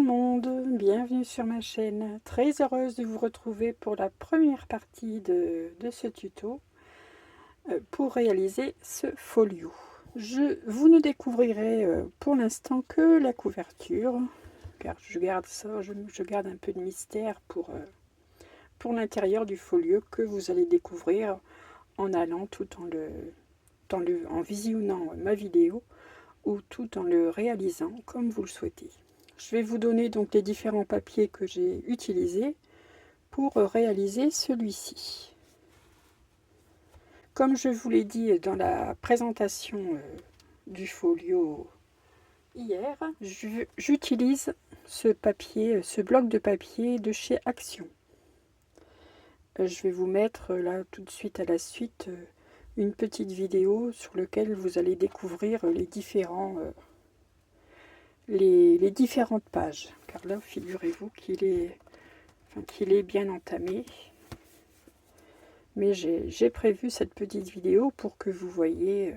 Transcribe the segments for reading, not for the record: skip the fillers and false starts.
le monde, bienvenue sur ma chaîne. Très heureuse de vous retrouver pour la première partie de ce tuto pour réaliser ce folio. Vous ne découvrirez pour l'instant que la couverture, car je garde ça, je garde un peu de mystère pour l'intérieur du folio que vous allez découvrir en allant tout en visionnant ma vidéo ou tout en le réalisant comme vous le souhaitez. Je vais vous donner donc les différents papiers que j'ai utilisés pour réaliser celui-ci. Comme je vous l'ai dit dans la présentation du folio hier, j'utilise ce papier, ce bloc de papier de chez Action. Je vais vous mettre là tout de suite à la suite une petite vidéo sur laquelle vous allez découvrir les différentes pages, car là figurez-vous qu'il est bien entamé, mais j'ai prévu cette petite vidéo pour que vous ayez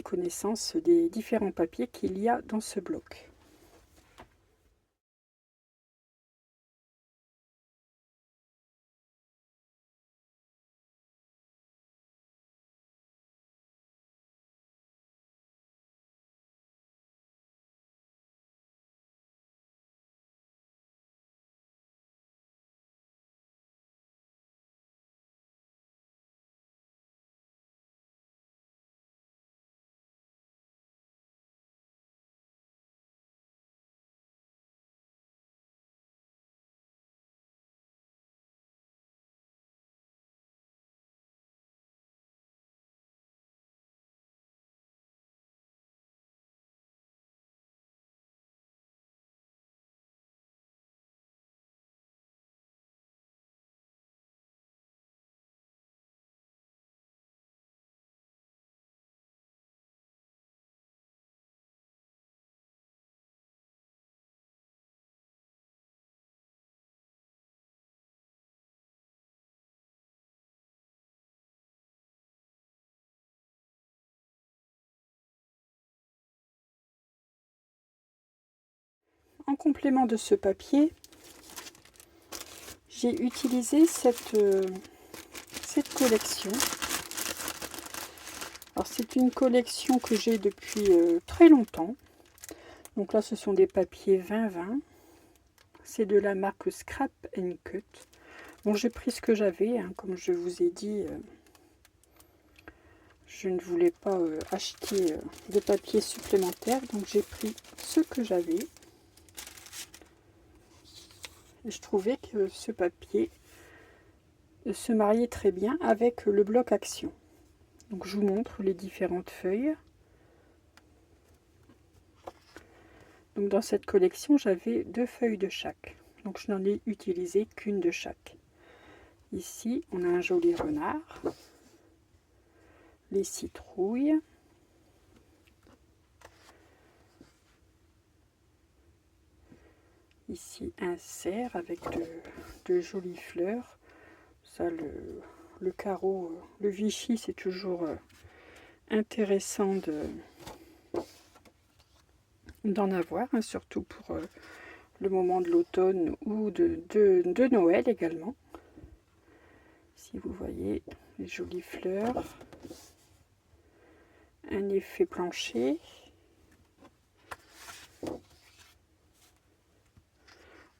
connaissance des différents papiers qu'il y a dans ce bloc. En complément de ce papier, j'ai utilisé cette collection. Alors c'est une collection que j'ai depuis très longtemps. Donc là ce sont des papiers 20-20. C'est de la marque Scrap & Cut. Bon, j'ai pris ce que j'avais, hein, comme je vous ai dit. Je ne voulais pas acheter de papier supplémentaire, donc j'ai pris ce que j'avais. Je trouvais que ce papier se mariait très bien avec le bloc Action. Donc je vous montre les différentes feuilles. Donc dans cette collection, j'avais 2 feuilles de chaque. Donc je n'en ai utilisé qu'une de chaque. Ici, on a un joli renard, les citrouilles, ici un cerf avec de jolies fleurs. Ça, le carreau, le Vichy, c'est toujours intéressant d'en avoir, hein, surtout pour le moment de l'automne ou de Noël également. Si vous voyez les jolies fleurs, un effet plancher.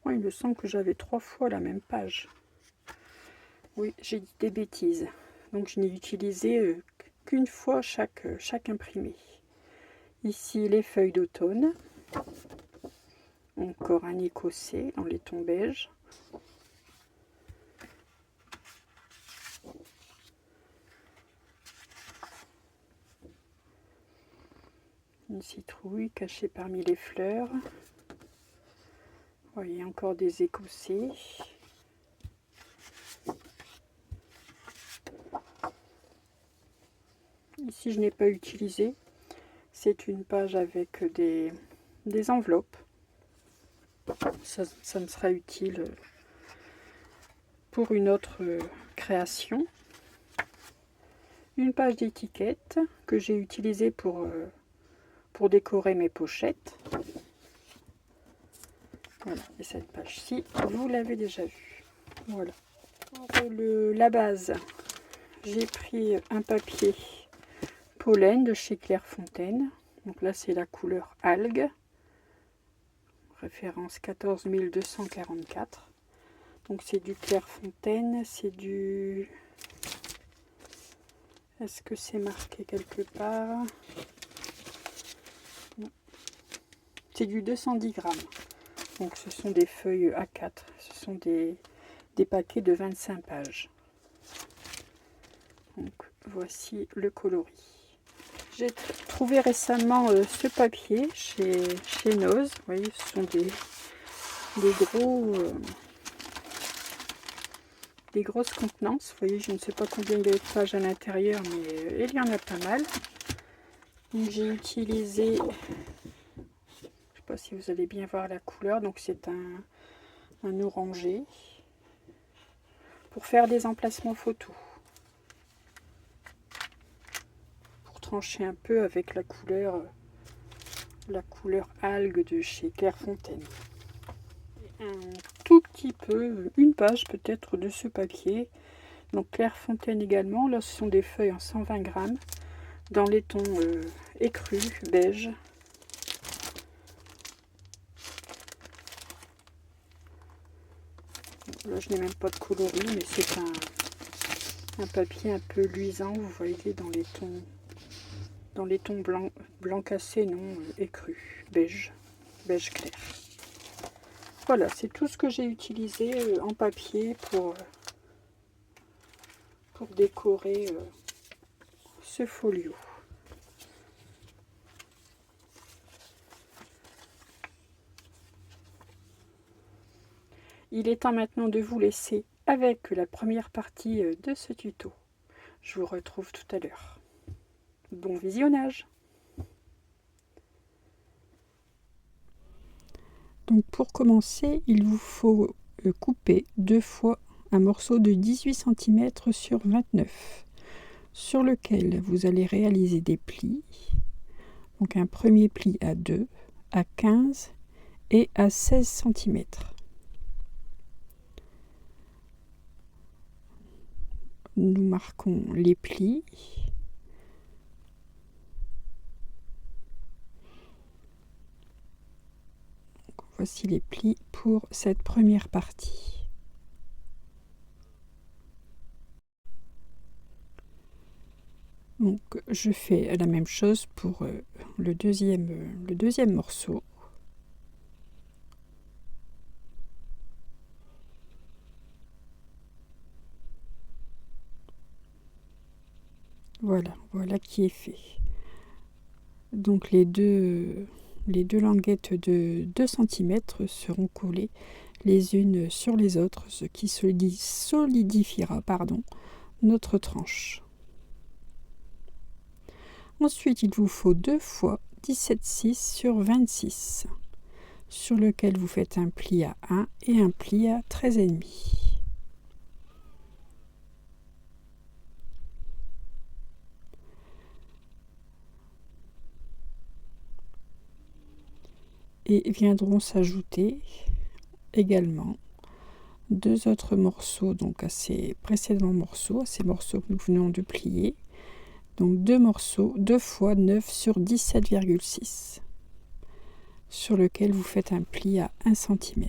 Oh, il me semble que j'avais 3 fois la même page. Oui, j'ai dit des bêtises. Donc je n'ai utilisé qu'une fois chaque imprimé. Ici les feuilles d'automne. Encore un écossais dans les tons beige. Une citrouille cachée parmi les fleurs. Vous voyez encore des écossais. Ici je n'ai pas utilisé. C'est une page avec des enveloppes. Ça me sera utile pour une autre création. Une page d'étiquette que j'ai utilisée pour décorer mes pochettes. Voilà, et cette page-ci, vous l'avez déjà vue. Voilà. Pour la base, j'ai pris un papier pollen de chez Clairefontaine. Donc là, c'est la couleur algue. Référence 14244. Donc c'est du Clairefontaine, c'est du... Est-ce que c'est marqué quelque part? C'est du 210 grammes. Donc ce sont des feuilles A4. Ce sont des paquets de 25 pages. Donc voici le coloris. J'ai trouvé récemment ce papier chez Noz. Vous voyez, ce sont des grosses contenances. Vous voyez, je ne sais pas combien il y a de pages à l'intérieur, mais il y en a pas mal. J'ai utilisé, je ne sais pas si vous allez bien voir la couleur, donc c'est un orangé pour faire des emplacements photos, pour trancher un peu avec la couleur algue de chez Clairefontaine. Un tout petit peu, une page peut-être de ce papier. Donc Clairefontaine également. Là, ce sont des feuilles en 120 grammes dans les tons écrus, beige. Là, je n'ai même pas de coloris, mais c'est un papier un peu luisant. Vous voyez dans les tons blanc cassé, non écrus, beige clair. Voilà, c'est tout ce que j'ai utilisé en papier pour décorer ce folio. Il est temps maintenant de vous laisser avec la première partie de ce tuto. Je vous retrouve tout à l'heure. Bon visionnage! Donc pour commencer, il vous faut couper 2 fois un morceau de 18 cm sur 29, sur lequel vous allez réaliser des plis. Donc un premier pli à 2, à 15 et à 16 cm. Nous marquons les plis. Voici les plis pour cette première partie. Donc je fais la même chose pour le deuxième morceau. Voilà qui est fait. Donc les deux languettes de 2 cm seront collées les unes sur les autres, ce qui solidifiera notre tranche. Ensuite, il vous faut 2 fois 17,6 sur 26, sur lequel vous faites un pli à 1 et un pli à 13,5. Et viendront s'ajouter également 2 autres morceaux, donc à ces précédents morceaux, à ces morceaux que nous venons de plier. Donc 2 morceaux, 2 fois 9 sur 17,6, sur lequel vous faites un pli à 1 cm.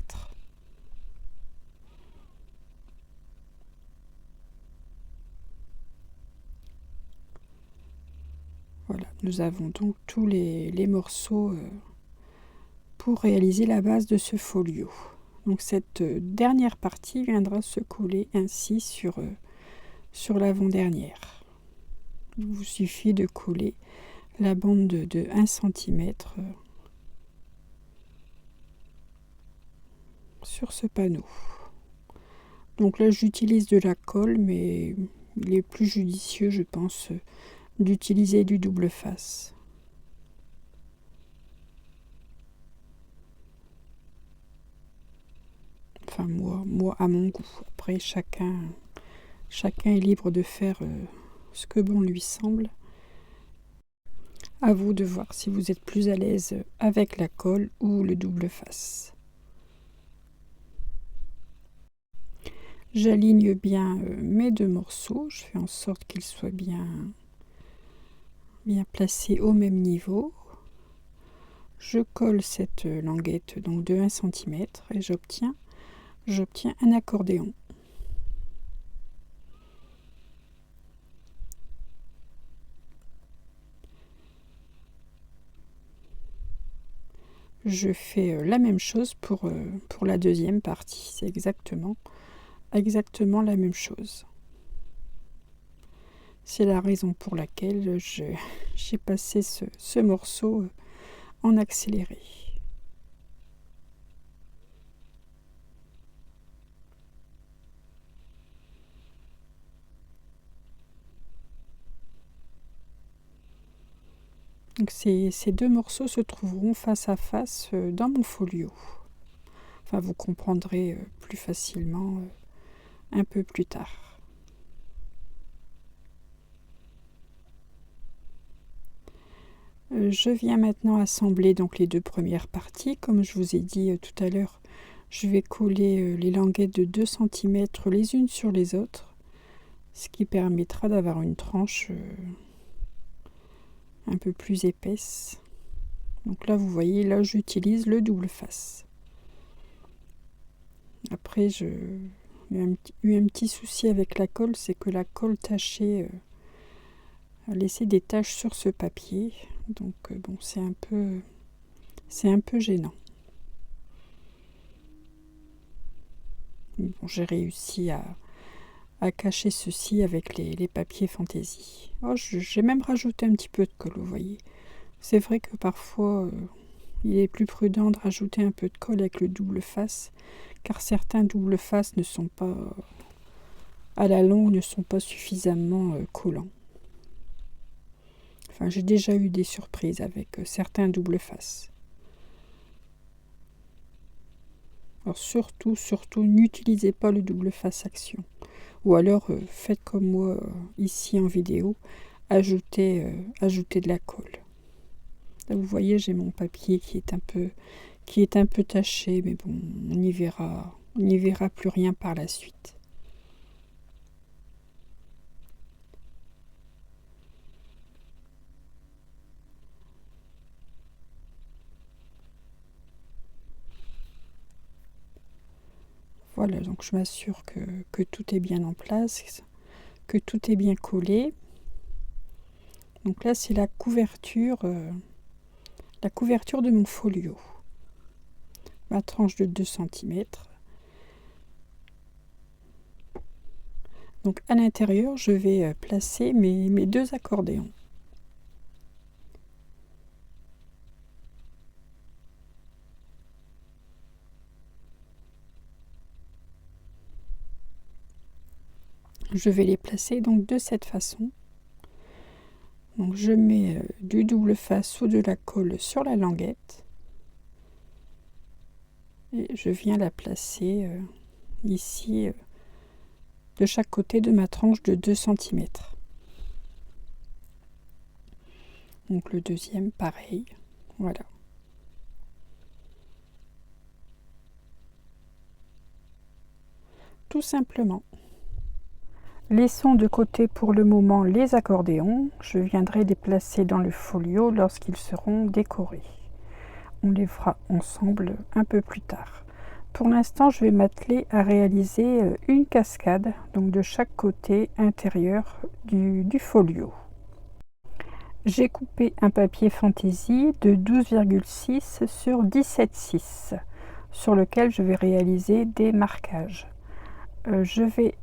Voilà, nous avons donc tous les morceaux pour réaliser la base de ce folio. Donc cette dernière partie viendra se coller ainsi sur l'avant-dernière. Il vous suffit de coller la bande de 1 cm sur ce panneau. Donc là j'utilise de la colle, mais il est plus judicieux, je pense, d'utiliser du double face. Enfin moi à mon goût. Après chacun est libre de faire ce que bon lui semble. À vous de voir si vous êtes plus à l'aise avec la colle ou le double face. J'aligne bien mes deux morceaux, je fais en sorte qu'ils soient bien placés au même niveau. Je colle cette languette donc de 1 cm et j'obtiens un accordéon. Je fais la même chose pour la deuxième partie, c'est exactement la même chose. C'est la raison pour laquelle j'ai passé ce morceau en accéléré. Donc ces deux morceaux se trouveront face à face dans mon folio. Enfin, vous comprendrez plus facilement un peu plus tard. Je viens maintenant assembler donc les deux premières parties. Comme je vous ai dit tout à l'heure, je vais coller les languettes de 2 cm les unes sur les autres, ce qui permettra d'avoir une tranche un peu plus épaisse. Donc là, vous voyez, là j'utilise le double face. Après, j'ai eu un petit souci avec la colle, c'est que la colle tachée a laissé des taches sur ce papier. Donc bon, c'est un peu gênant. Bon, j'ai réussi à cacher ceci avec les papiers fantaisie. Oh, j'ai même rajouté un petit peu de colle, vous voyez. C'est vrai que parfois, il est plus prudent de rajouter un peu de colle avec le double face, car certains double face ne sont pas, à la longue, ne sont pas suffisamment collants. Enfin, j'ai déjà eu des surprises avec certains double face. Alors surtout, n'utilisez pas le double face action. Ou alors, faites comme moi ici en vidéo, ajoutez de la colle. Là, vous voyez, j'ai mon papier qui est un peu taché, mais bon, on n'y verra plus rien par la suite. Voilà, donc je m'assure que tout est bien en place, que tout est bien collé. Donc là, c'est la couverture de mon folio. Ma tranche de 2 cm. Donc à l'intérieur, je vais placer mes deux accordéons. Je vais les placer donc de cette façon. Donc je mets du double face ou de la colle sur la languette. Et je viens la placer ici de chaque côté de ma tranche de 2 cm. Donc le deuxième pareil. Voilà. Tout simplement. Laissons de côté pour le moment les accordéons. Je viendrai les placer dans le folio lorsqu'ils seront décorés. On les fera ensemble un peu plus tard. Pour l'instant, je vais m'atteler à réaliser une cascade, donc de chaque côté intérieur du folio. J'ai coupé un papier fantaisie de 12,6 sur 17,6 sur lequel je vais réaliser des marquages. Je vais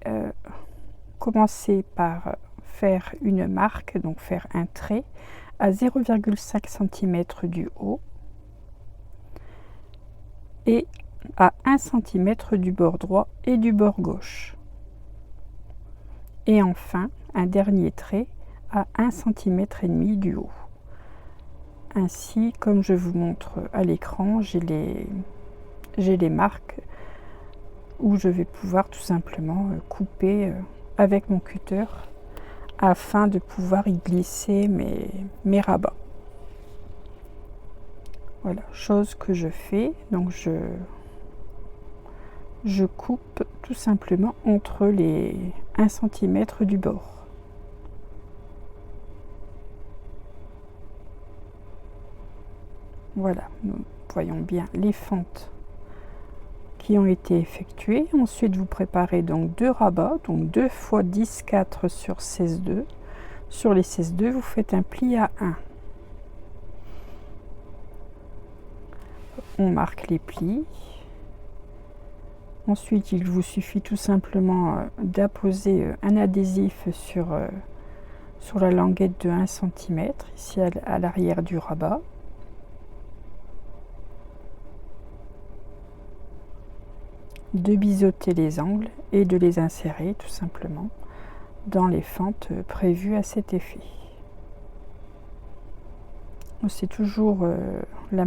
commencer par faire une marque, donc faire un trait à 0,5 cm du haut et à 1 cm du bord droit et du bord gauche. Et enfin, un dernier trait à 1,5 cm du haut. Ainsi, comme je vous montre à l'écran, j'ai les marques où je vais pouvoir tout simplement couper avec mon cutter afin de pouvoir y glisser mes rabats. Voilà, chose que je fais. Donc je coupe tout simplement entre les 1 cm du bord. Voilà, nous voyons bien les fentes qui ont été effectuées. Ensuite, vous préparez donc 2 rabats, donc 2 fois 10 4 sur 16,2. Sur les 16,2, vous faites un pli à 1. On marque les plis. Ensuite, il vous suffit tout simplement d'apposer un adhésif sur la languette de 1 cm, ici à l'arrière du rabat. De biseauter les angles et de les insérer tout simplement dans les fentes prévues à cet effet. C'est toujours la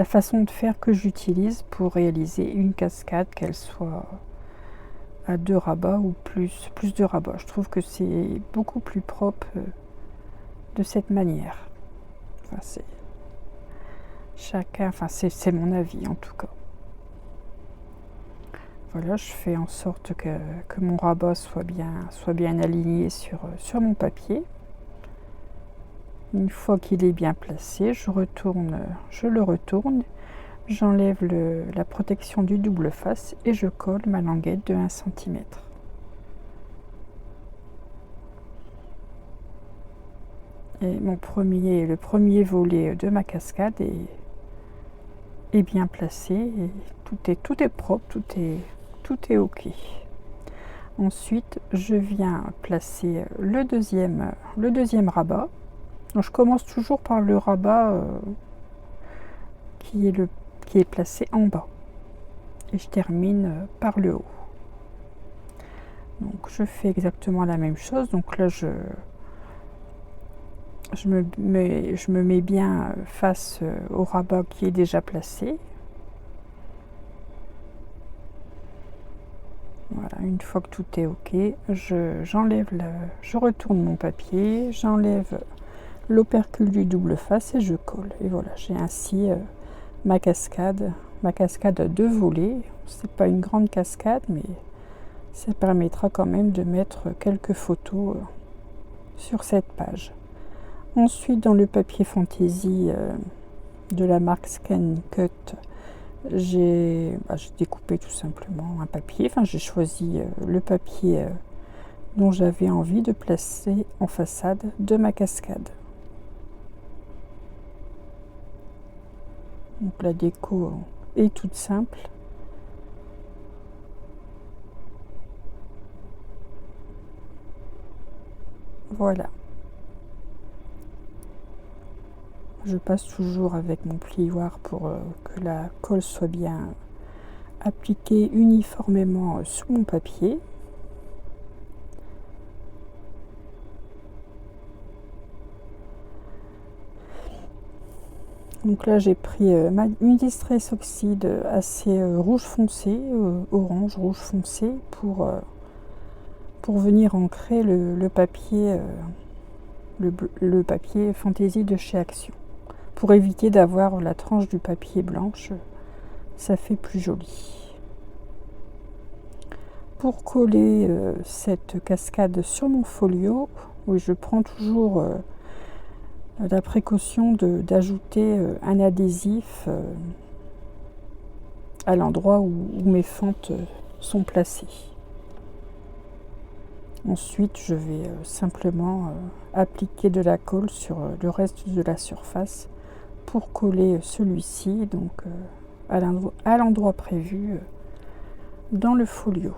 façon de faire que j'utilise pour réaliser une cascade, qu'elle soit à 2 rabats ou plus de rabats. Je trouve que c'est beaucoup plus propre de cette manière. Enfin, c'est mon avis en tout cas. Voilà, je fais en sorte que mon rabat soit bien aligné sur mon papier. Une fois qu'il est bien placé, je le retourne, j'enlève la protection du double face et je colle ma languette de 1 cm. Et le premier volet de ma cascade est bien placé et tout est propre, tout est ok. Ensuite, je viens placer le deuxième rabat. Donc, je commence toujours par le rabat qui est placé en bas et je termine par le haut. Donc je fais exactement la même chose. Donc là je me mets bien face au rabat qui est déjà placé. Voilà, une fois que tout est ok, je retourne mon papier, j'enlève l'opercule du double face et je colle. Et voilà, j'ai ainsi ma cascade à 2 volets. C'est pas une grande cascade, mais ça permettra quand même de mettre quelques photos sur cette page. Ensuite, dans le papier fantaisie de la marque Scan Cut, j'ai découpé tout simplement un papier. Enfin, j'ai choisi le papier dont j'avais envie de placer en façade de ma cascade. Donc la déco est toute simple. Voilà. Je passe toujours avec mon plioir pour que la colle soit bien appliquée uniformément sous mon papier. Donc là j'ai pris une Distress Oxide assez rouge foncé, orange rouge foncé, pour venir ancrer le papier fantaisie de chez Action. Pour éviter d'avoir la tranche du papier blanche, ça fait plus joli. Pour coller cette cascade sur mon folio, oui, je prends toujours la précaution d'ajouter un adhésif à l'endroit où mes fentes sont placées. Ensuite, je vais simplement appliquer de la colle sur le reste de la surface pour coller celui-ci donc à l'endroit prévu dans le folio.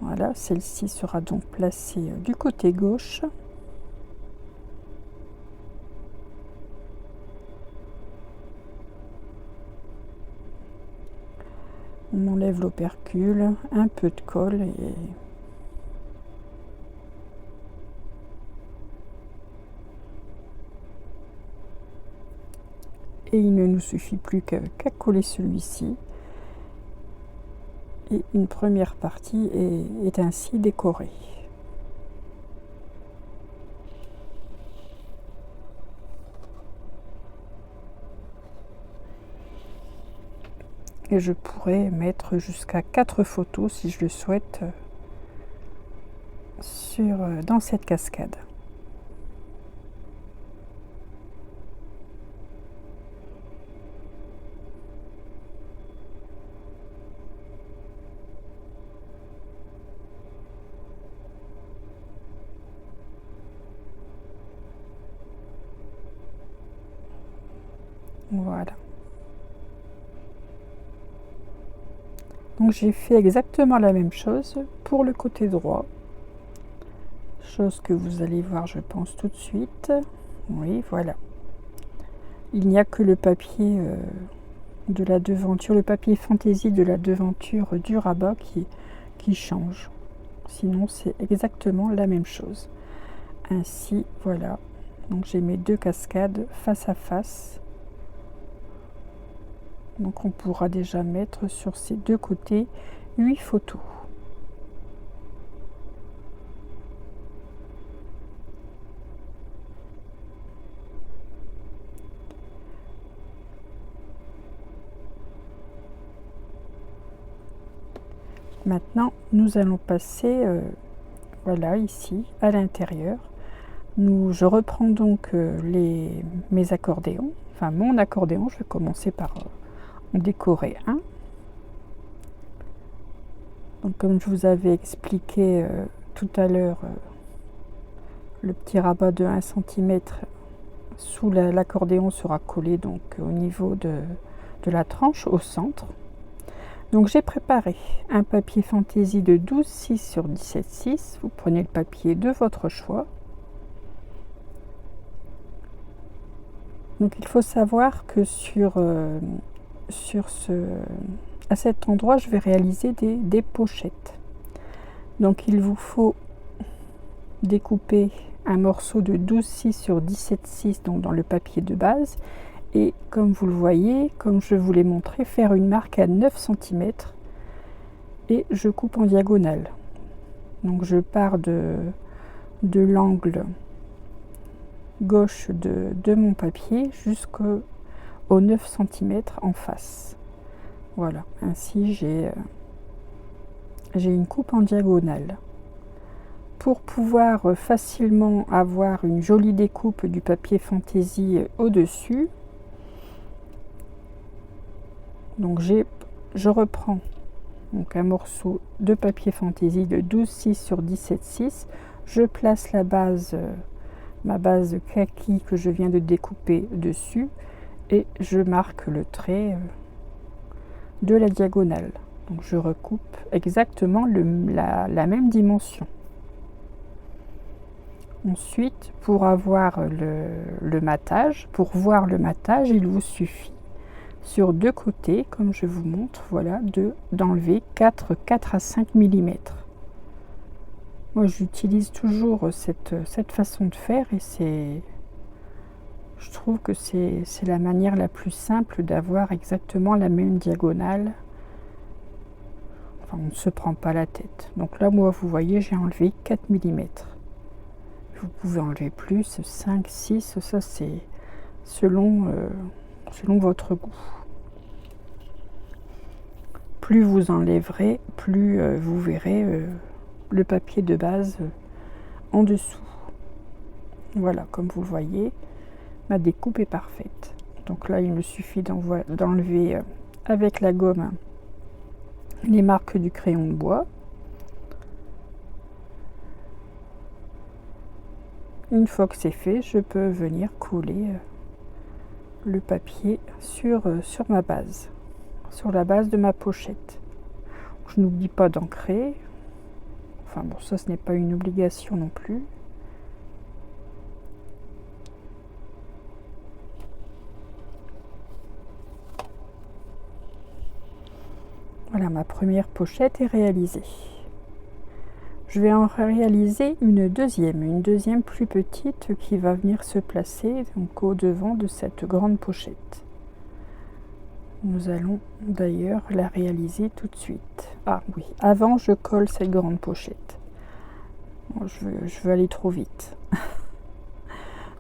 Voilà, celle-ci sera donc placée du côté gauche. On enlève l'opercule, un peu de colle et il ne nous suffit plus qu'à coller celui-ci. Et une première partie est ainsi décorée. Et je pourrais mettre jusqu'à 4 photos si je le souhaite dans cette cascade. Voilà. Donc j'ai fait exactement la même chose pour le côté droit. Chose que vous allez voir, je pense, tout de suite. Oui, voilà. Il n'y a que le papier de la devanture, le papier fantaisie de la devanture du rabat qui change. Sinon, c'est exactement la même chose. Ainsi, voilà. Donc j'ai mes 2 cascades face à face. Donc on pourra déjà mettre sur ces 2 côtés 8 photos. Maintenant, nous allons passer, voilà, ici, à l'intérieur. Je reprends donc mes accordéons, enfin mon accordéon. Je vais commencer par en décorer un. Donc comme je vous avais expliqué tout à l'heure, le petit rabat de 1 cm sous l'accordéon sera collé donc au niveau de la tranche au centre. Donc j'ai préparé un papier fantaisie de 12,6 sur 17,6. Vous prenez le papier de votre choix. Donc il faut savoir que à cet endroit, je vais réaliser des pochettes. Donc il vous faut découper un morceau de 12,6 sur 17,6 donc dans le papier de base. Et comme vous le voyez, comme je vous l'ai montré, faire une marque à 9 cm et je coupe en diagonale. Donc je pars de l'angle gauche de mon papier jusqu'au 9 cm en face. Voilà, ainsi j'ai une coupe en diagonale. Pour pouvoir facilement avoir une jolie découpe du papier fantaisie au-dessus, donc je reprends donc un morceau de papier fantaisie de 12,6 sur 17,6. Je place ma base kaki que je viens de découper dessus et je marque le trait de la diagonale. Donc je recoupe exactement la même dimension. Ensuite, pour avoir le matage, pour voir le matage, il vous suffit sur 2 côtés, comme je vous montre, voilà, d'enlever 4 à 5 mm. Moi, j'utilise toujours cette façon de faire et je trouve que c'est la manière la plus simple d'avoir exactement la même diagonale. Enfin, on ne se prend pas la tête. Donc là, moi, vous voyez, j'ai enlevé 4 mm. Vous pouvez enlever plus, 5, 6, ça c'est selon votre goût. Plus vous enlèverez, plus vous verrez le papier de base en dessous. Voilà, comme vous le voyez, ma découpe est parfaite. Donc là, il me suffit d'enlever avec la gomme les marques du crayon de bois. Une fois que c'est fait, je peux venir coller le papier sur ma base, sur la base de ma pochette. Je n'oublie pas d'ancrer. Enfin bon, ça ce n'est pas une obligation non plus. Voilà, ma première pochette est réalisée. Je vais en réaliser une deuxième plus petite qui va venir se placer donc au devant de cette grande pochette. Nous allons d'ailleurs la réaliser tout de suite. Ah oui, avant je colle cette grande pochette. Bon, je veux aller trop vite.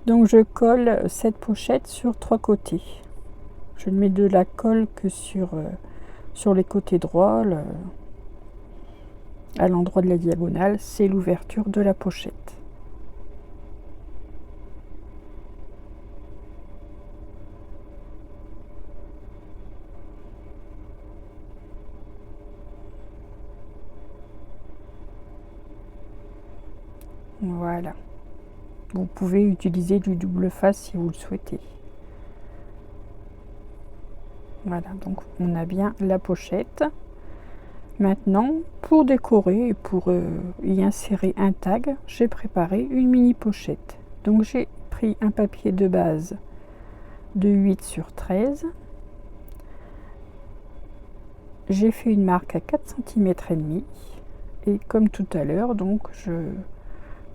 Donc je colle cette pochette sur 3 côtés. Je ne mets de la colle que sur sur les côtés droits, à l'endroit de la diagonale, c'est l'ouverture de la pochette. Voilà. Vous pouvez utiliser du double face si vous le souhaitez. Voilà, donc on a bien la pochette. Maintenant, pour décorer et pour y insérer un tag, j'ai préparé une mini pochette. Donc j'ai pris un papier de base de 8 sur 13. J'ai fait une marque à 4 cm et demi. Et comme tout à l'heure, donc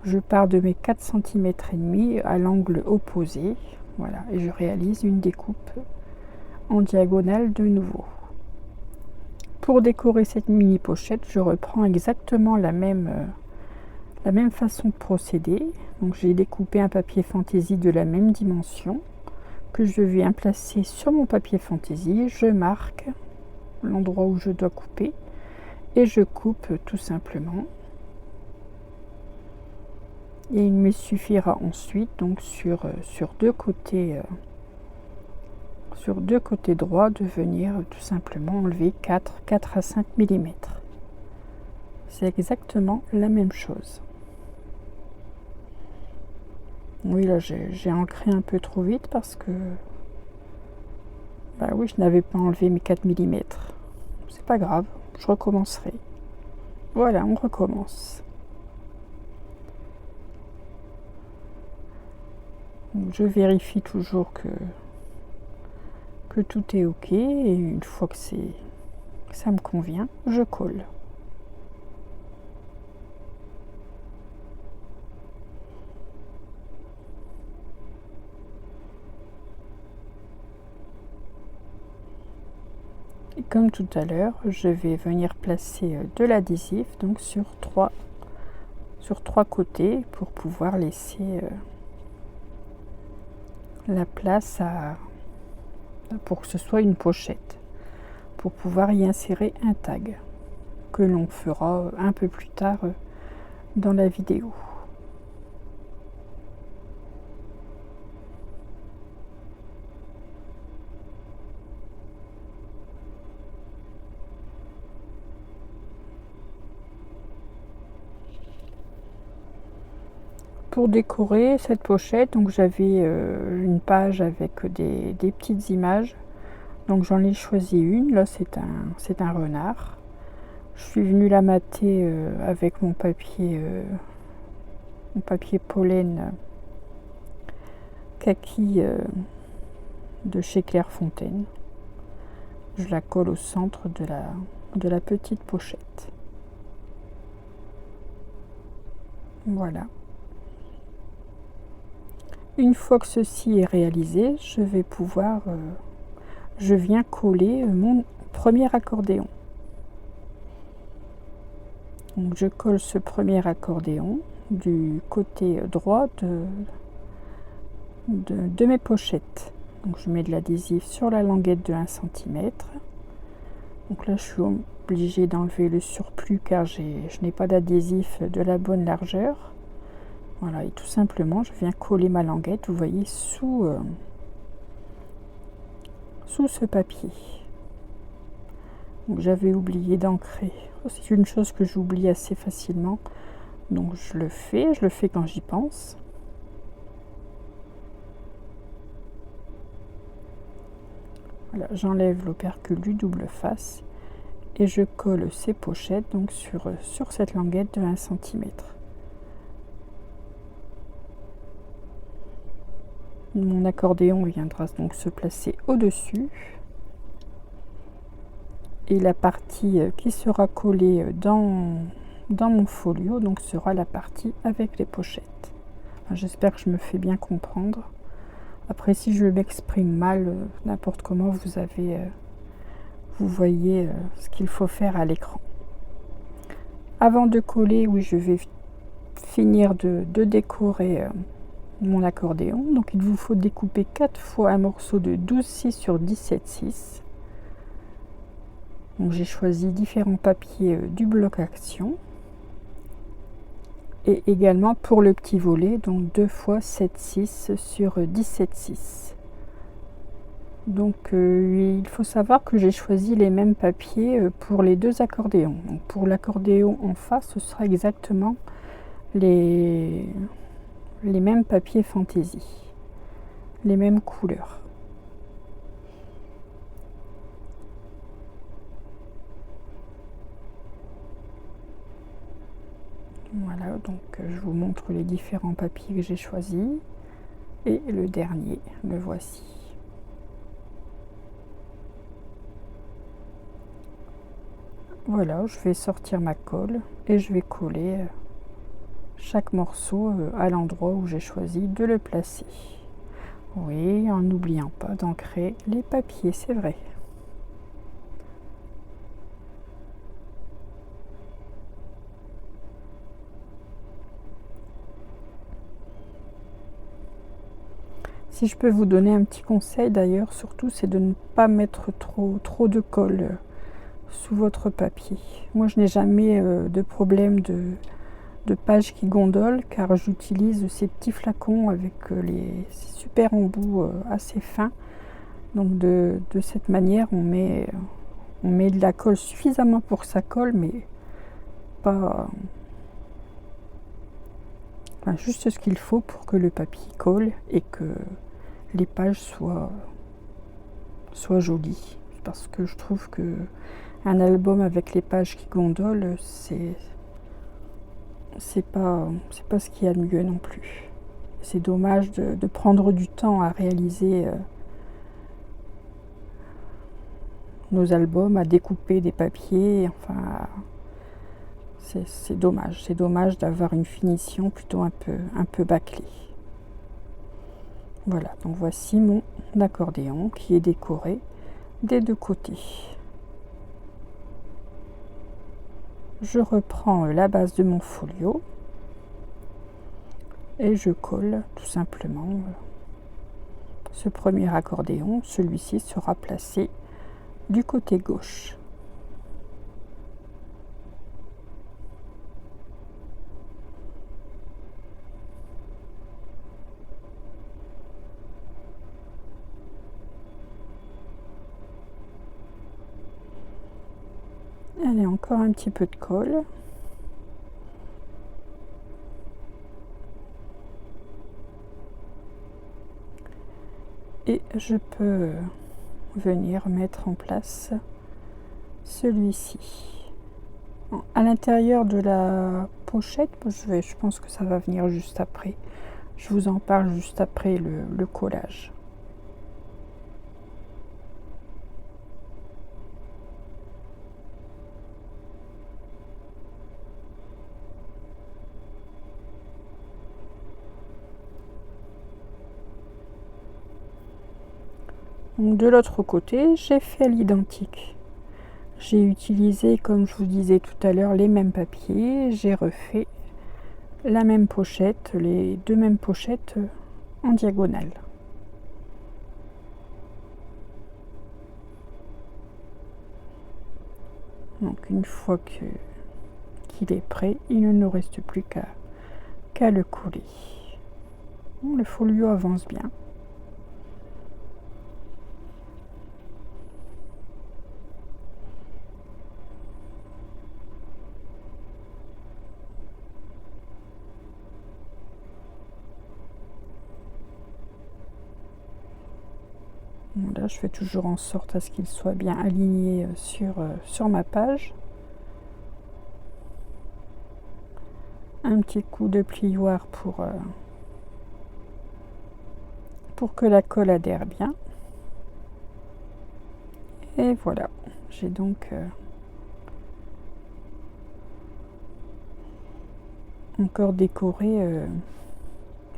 je pars de mes 4 cm et demi à l'angle opposé. Voilà, et je réalise une découpe en diagonale de nouveau. Pour décorer cette mini pochette, je reprends exactement la même façon de procéder. Donc j'ai découpé un papier fantaisie de la même dimension que je viens placer sur mon papier fantaisie. Je marque l'endroit où je dois couper et je coupe tout simplement. Et il me suffira ensuite donc sur deux côtés droits de venir tout simplement enlever 4 à 5 mm. C'est exactement la même chose. Oui, là j'ai ancré un peu trop vite parce que bah oui, je n'avais pas enlevé mes 4 mm. C'est pas grave, je recommencerai. Voilà, on recommence. Donc, je vérifie toujours que tout est ok et une fois que ça me convient, je colle. Et comme tout à l'heure, je vais venir placer de l'adhésif donc sur trois côtés pour pouvoir laisser la place pour que ce soit une pochette, pour pouvoir y insérer un tag que l'on fera un peu plus tard dans la vidéo. Pour décorer cette pochette, donc j'avais une page avec des petites images. Donc j'en ai choisi une. Là c'est un renard. Je suis venue la mater avec mon papier pollen kaki de chez Clairefontaine. Je la colle au centre de la petite pochette. Voilà. Une fois que ceci est réalisé, je viens coller mon premier accordéon. Donc je colle ce premier accordéon du côté droit de mes pochettes. Donc je mets de l'adhésif sur la languette de 1 cm. Donc là je suis obligée d'enlever le surplus car je n'ai pas d'adhésif de la bonne largeur. Voilà, et tout simplement je viens coller ma languette, vous voyez, sous ce papier. Donc j'avais oublié d'ancrer. C'est une chose que j'oublie assez facilement. Donc je le fais quand j'y pense. Voilà, j'enlève l'opercule du double face et je colle ces pochettes donc sur cette languette de 1 cm. Mon accordéon viendra donc se placer au-dessus. Et la partie qui sera collée dans mon folio donc sera la partie avec les pochettes. Enfin, j'espère que je me fais bien comprendre. Après, si je m'exprime mal, n'importe comment, vous voyez ce qu'il faut faire à l'écran. Avant de coller, oui, je vais finir de décorer mon accordéon. Donc il vous faut découper 4 fois un morceau de 12,6 sur 17,6. Donc j'ai choisi différents papiers du bloc action. Et également pour le petit volet, donc 2 fois 7,6 sur 17,6. Donc il faut savoir que j'ai choisi les mêmes papiers pour les deux accordéons. Donc pour l'accordéon en face, ce sera exactement les mêmes papiers fantaisie, les mêmes couleurs. Voilà, donc je vous montre les différents papiers que j'ai choisis. Et le dernier, le voici. Voilà, je vais sortir ma colle et je vais coller chaque morceau à l'endroit où j'ai choisi de le placer. Oui, en n'oubliant pas d'ancrer les papiers, c'est vrai. Si je peux vous donner un petit conseil d'ailleurs, surtout, c'est de ne pas mettre trop de colle sous votre papier. Moi, je n'ai jamais de problème de page qui gondole car j'utilise ces petits flacons avec ces super embouts assez fins. Donc de cette manière, on met de la colle suffisamment pour que ça colle, mais pas... Enfin, juste ce qu'il faut pour que le papier colle et que les pages soient jolies. Parce que je trouve que un album avec les pages qui gondolent, c'est pas ce qu'il y a de mieux non plus. C'est dommage de prendre du temps à réaliser nos albums, à découper des papiers, enfin c'est dommage d'avoir une finition plutôt un peu bâclée. Voilà, donc voici mon accordéon qui est décoré des deux côtés. Je reprends la base de mon folio et je colle tout simplement ce premier accordéon. Celui-ci sera placé du côté gauche. Allez, encore un petit peu de colle. Et je peux venir mettre en place celui-ci. À l'intérieur de la pochette, je pense que ça va venir juste après. Je vous en parle juste après le collage. Donc de l'autre côté, j'ai fait à l'identique. J'ai utilisé, comme je vous disais tout à l'heure, les mêmes papiers. J'ai refait la même pochette, les deux mêmes pochettes en diagonale. Donc une fois qu'il est prêt, il ne nous reste plus qu'à le coller. Bon, le folio avance bien. Bon, là, je fais toujours en sorte à ce qu'il soit bien aligné sur ma page. Un petit coup de plioir pour que la colle adhère bien. Et voilà, j'ai donc encore décoré,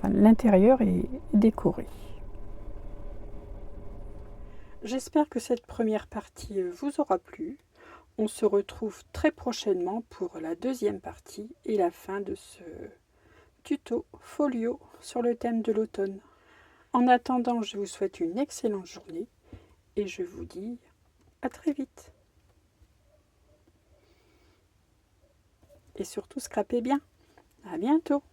l'intérieur est décoré. J'espère que cette première partie vous aura plu. On se retrouve très prochainement pour la deuxième partie et la fin de ce tuto folio sur le thème de l'automne. En attendant, je vous souhaite une excellente journée et je vous dis à très vite. et surtout scrapez bien. À bientôt!